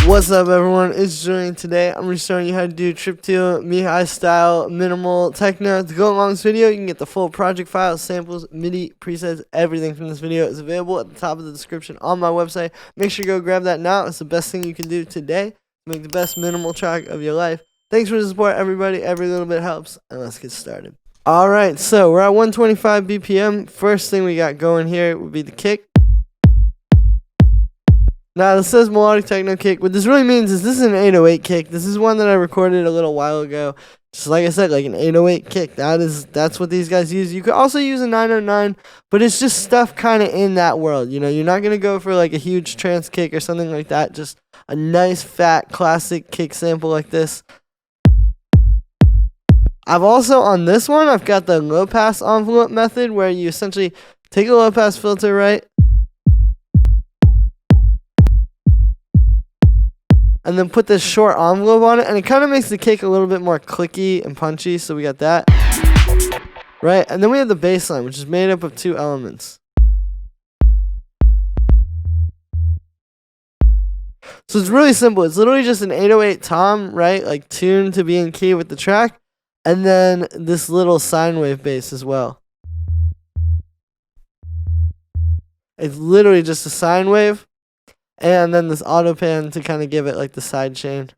What's up, everyone? It's Julian. Today I'm showing you how to do Triptil Mihigh style minimal techno. To go along this video, you can get the full project file, samples, MIDI, presets, everything from this video is available at the top of the description on my website. Make sure you go grab that now. It's the best thing you can do today to make the best minimal track of your life. Thanks for the support, everybody. Every little bit helps, and let's get started. Alright, so we're at 125 BPM. First thing we got going here would be the kick. Now, this says melodic techno kick. What this really means is this is an 808 kick. This is one that I recorded a little while ago. Just like I said, like an 808 kick. That's what these guys use. You could also use a 909, but it's just stuff kind of in that world. You know, you're not going to go for like a huge trance kick or something like that. Just a nice, fat, classic kick sample like this. I've also, on this one, I've got the low pass envelope method where you essentially take a low pass filter, right? And then put this short envelope on it, and it kind of makes the kick a little bit more clicky and punchy, so we got that. Right? And then we have the bass line, which is made up of two elements. So it's really simple. It's literally just an 808 tom, right? Like tuned to be in key with the track. And then this little sine wave bass as well. It's literally just a sine wave. And then this auto pan to kind of give it like the side chain.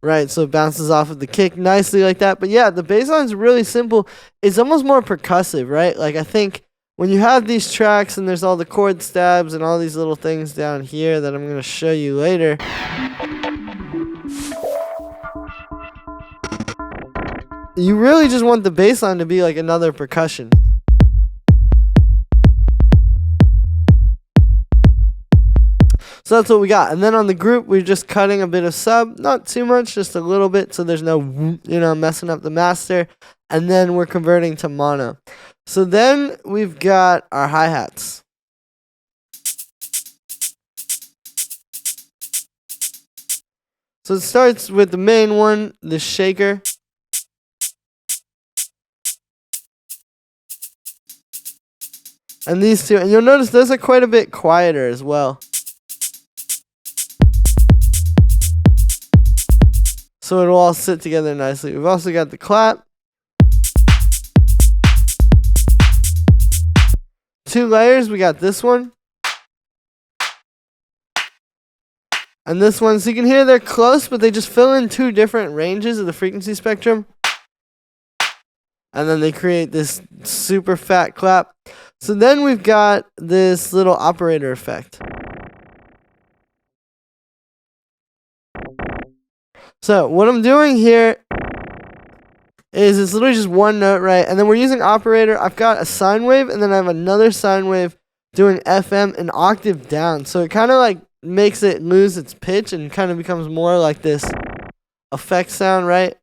Right, so it bounces off of the kick nicely like that. But yeah, the bass line's really simple. It's almost more percussive, right? Like I think when you have these tracks and there's all the chord stabs and all these little things down here that I'm going to show you later. You really just want the bass line to be like another percussion. So that's what we got. And then on the group, we're just cutting a bit of sub. Not too much, just a little bit, so there's no, messing up the master. And then we're converting to mono. So then we've got our hi-hats. So it starts with the main one, the shaker. And these two, and you'll notice those are quite a bit quieter as well. So it'll all sit together nicely. We've also got the clap. Two layers, we got this one. And this one, so you can hear they're close, but they just fill in two different ranges of the frequency spectrum. And then they create this super fat clap. So then we've got this little operator effect. So what I'm doing here is it's literally just one note, right? And then we're using operator. I've got a sine wave, and then I have another sine wave doing FM an octave down. So it kind of like makes it lose its pitch and kind of becomes more like this effect sound, right?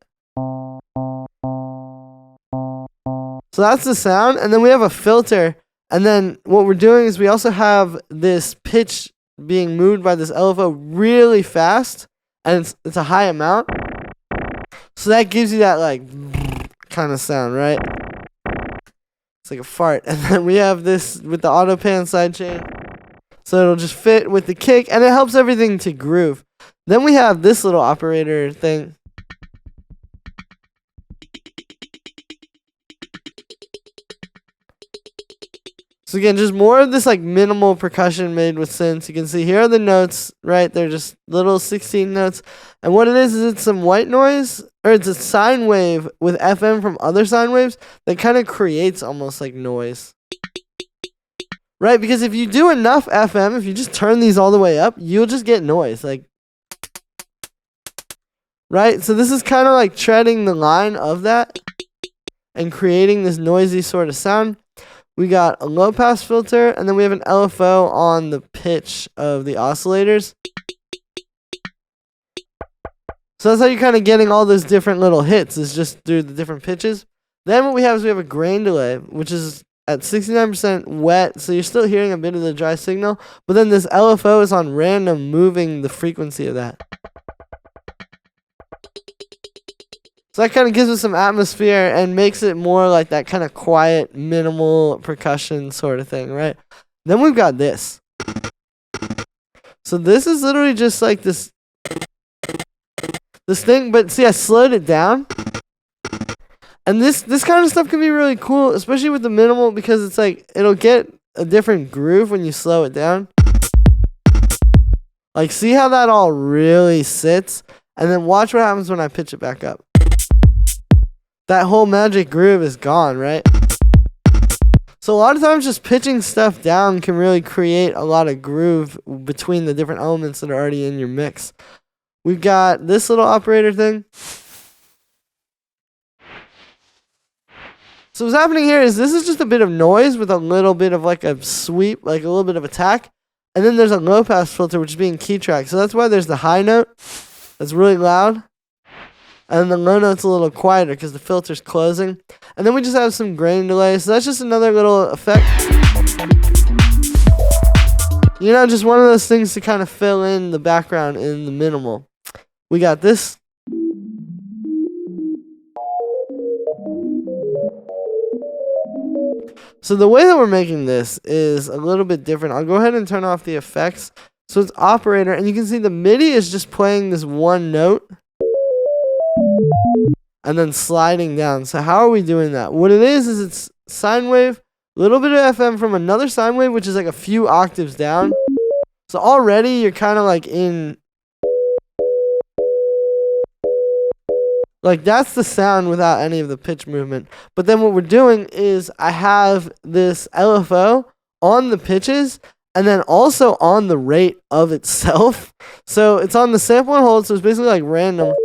So that's the sound. And then we have a filter. And then what we're doing is we also have this pitch being moved by this LFO really fast. And it's a high amount. So that gives you that like kind of sound, right? It's like a fart. And then we have this with the auto pan sidechain. So it'll just fit with the kick, and it helps everything to groove. Then we have this little operator thing. So again, just more of this like minimal percussion made with synths. You can see here are the notes, right? They're just little 16 notes. And what it is it's some white noise, or it's a sine wave with FM from other sine waves that kind of creates almost like noise. Right? Because if you do enough FM, if you just turn these all the way up, you'll just get noise. Like, right? So this is kind of like treading the line of that and creating this noisy sort of sound. We got a low pass filter, and then we have an LFO on the pitch of the oscillators. So that's how you're kind of getting all those different little hits, is just through the different pitches. Then what we have is we have a grain delay, which is at 69% wet, so you're still hearing a bit of the dry signal. But then this LFO is on random, moving the frequency of that. So that kind of gives it some atmosphere and makes it more like that kind of quiet, minimal percussion sort of thing, right? Then we've got this. So this is literally just like this thing, but see, I slowed it down. And this kind of stuff can be really cool, especially with the minimal, because it's like it'll get a different groove when you slow it down. Like, see how that all really sits? And then watch what happens when I pitch it back up. That whole magic groove is gone, right? So a lot of times just pitching stuff down can really create a lot of groove between the different elements that are already in your mix. We've got this little operator thing. So what's happening here is this is just a bit of noise with a little bit of like a sweep, like a little bit of attack. And then there's a low pass filter, which is being key tracked. So that's why there's the high note that's really loud. And the low note's a little quieter because the filter's closing. And then we just have some grain delay. So that's just another little effect. You know, just one of those things to kind of fill in the background in the minimal. We got this. So the way that we're making this is a little bit different. I'll go ahead and turn off the effects. So it's operator, and you can see the MIDI is just playing this one note and then sliding down. So how are we doing that? What it is it's sine wave, a little bit of FM from another sine wave, which is like a few octaves down. So already you're kind of like in... Like, that's the sound without any of the pitch movement. But then what we're doing is I have this LFO on the pitches and then also on the rate of itself. So it's on the sample and hold, so it's basically like random.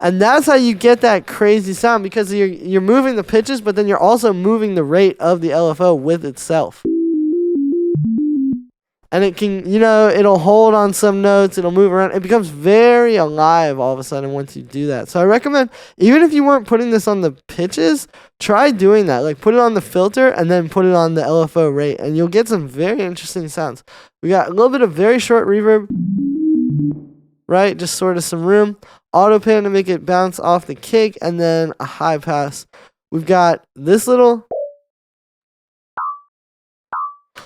And that's how you get that crazy sound, because you're moving the pitches, but then you're also moving the rate of the LFO with itself. And it can, you know, it'll hold on some notes, it'll move around. It becomes very alive all of a sudden once you do that. So I recommend, even if you weren't putting this on the pitches, try doing that. Like, put it on the filter and then put it on the LFO rate, and you'll get some very interesting sounds. We got a little bit of very short reverb, right? Just sort of some room. Auto pan to make it bounce off the kick, and then a high pass. We've got this little...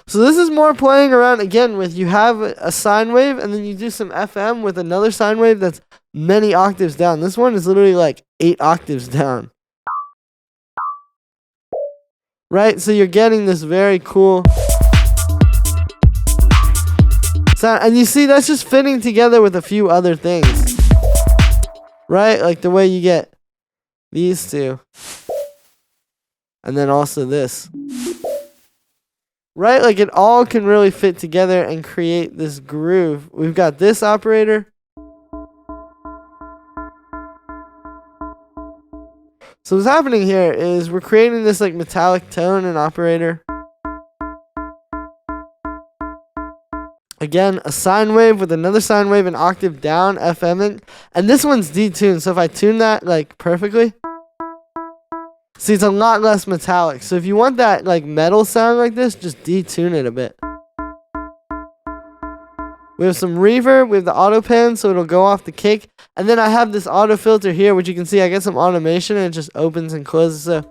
So this is more playing around again with, you have a sine wave and then you do some FM with another sine wave that's many octaves down. This one is literally like 8 octaves down. Right? So you're getting this very cool sound. And you see that's just fitting together with a few other things. Right? Like the way you get these two. And then also this. Right? Like, it all can really fit together and create this groove. We've got this operator. So what's happening here is we're creating this like metallic tone and operator. Again, a sine wave with another sine wave an octave down, FMing. And this one's detuned, so if I tune that like perfectly, see, it's a lot less metallic. So if you want that like metal sound like this, just detune it a bit. We have some reverb. We have the auto pan, so it'll go off the kick. And then I have this auto filter here, which you can see I get some automation and it just opens and closes. So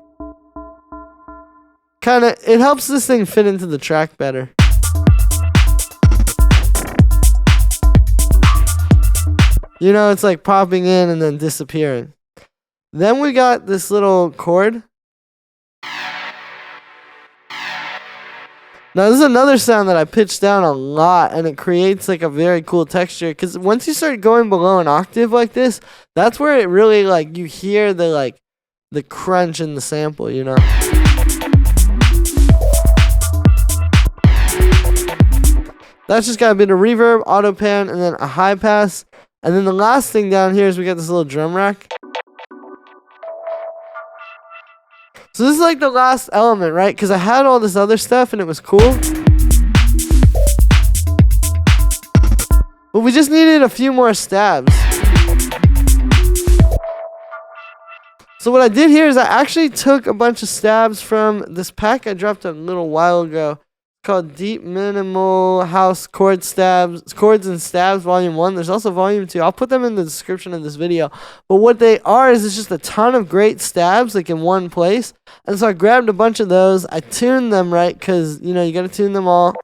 it helps this thing fit into the track better. You know, it's like popping in and then disappearing. Then we got this little chord. Now this is another sound that I pitched down a lot, and it creates like a very cool texture, because once you start going below an octave like this, that's where it really like, you hear the crunch in the sample, you know. That's just got a bit of reverb, auto pan, and then a high pass. And then the last thing down here is we got this little drum rack. So this is like the last element, right? Because I had all this other stuff and it was cool. But we just needed a few more stabs. So what I did here is I actually took a bunch of stabs from this pack I dropped a little while ago, called Deep Minimal House Chords and Stabs Volume 1. There's also Volume 2. I'll put them in the description of this video. But what they are is it's just a ton of great stabs like in one place. And so I grabbed a bunch of those. I tuned them right, because, you know, you got to tune them all.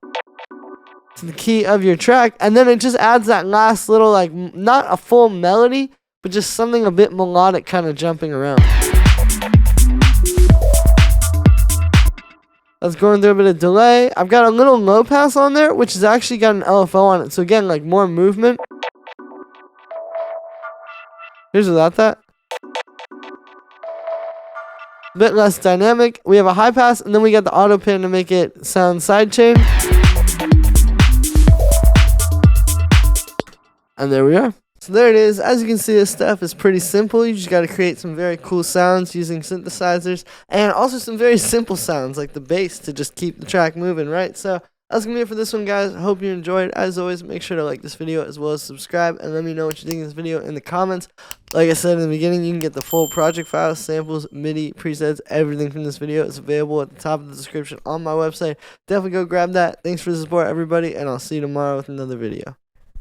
to the key of your track, and then it just adds that last little, like, not a full melody, but just something a bit melodic kind of jumping around. That's going through a bit of delay. I've got a little low pass on there, which has actually got an LFO on it. So again, like more movement. Here's without that. A bit less dynamic. We have a high pass, and then we got the auto pin to make it sound sidechain. And there we are. So there it is. As you can see, this stuff is pretty simple. You just got to create some very cool sounds using synthesizers, and also some very simple sounds like the bass to just keep the track moving, right? So that's going to be it for this one, guys. I hope you enjoyed. As always, make sure to like this video as well as subscribe, and let me know what you think of this video in the comments. Like I said in the beginning, you can get the full project files, samples, MIDI, presets, everything from this video is available at the top of the description on my website. Definitely go grab that. Thanks for the support, everybody, and I'll see you tomorrow with another video.